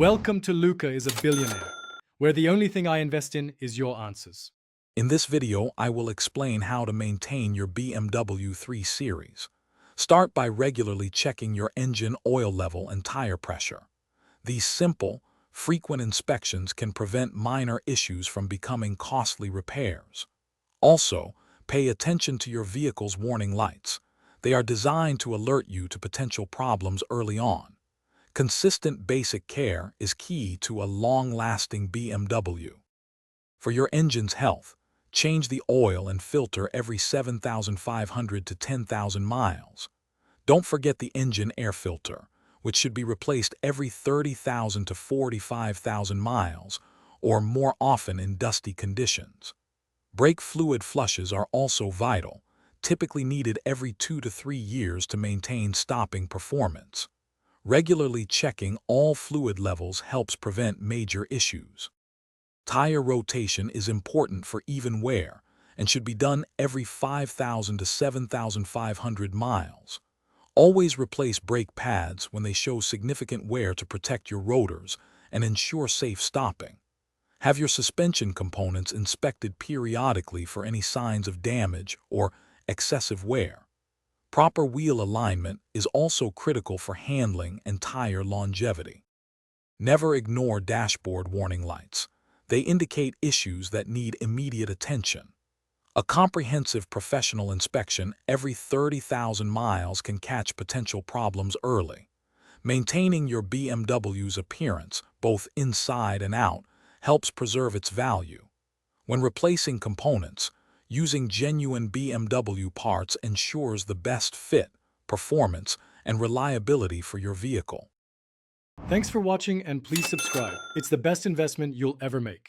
Welcome to Luca is a Billionaire, where the only thing I invest in is your answers. In this video, I will explain how to maintain your BMW 3 Series. Start by regularly checking your engine oil level and tire pressure. These simple, frequent inspections can prevent minor issues from becoming costly repairs. Also, pay attention to your vehicle's warning lights. They are designed to alert you to potential problems early on. Consistent basic care is key to a long-lasting BMW. For your engine's health, change the oil and filter every 7,500 to 10,000 miles. Don't forget the engine air filter, which should be replaced every 30,000 to 45,000 miles, or more often in dusty conditions. Brake fluid flushes are also vital, typically needed every 2 to 3 years to maintain stopping performance. Regularly checking all fluid levels helps prevent major issues. Tire rotation is important for even wear and should be done every 5,000 to 7,500 miles. Always replace brake pads when they show significant wear to protect your rotors and ensure safe stopping. Have your suspension components inspected periodically for any signs of damage or excessive wear. Proper wheel alignment is also critical for handling and tire longevity. Never ignore dashboard warning lights. They indicate issues that need immediate attention. A comprehensive professional inspection every 30,000 miles can catch potential problems early. Maintaining your BMW's appearance, both inside and out, helps preserve its value. When replacing components, using genuine BMW parts ensures the best fit, performance, and reliability for your vehicle. Thanks for watching and please subscribe. It's the best investment you'll ever make.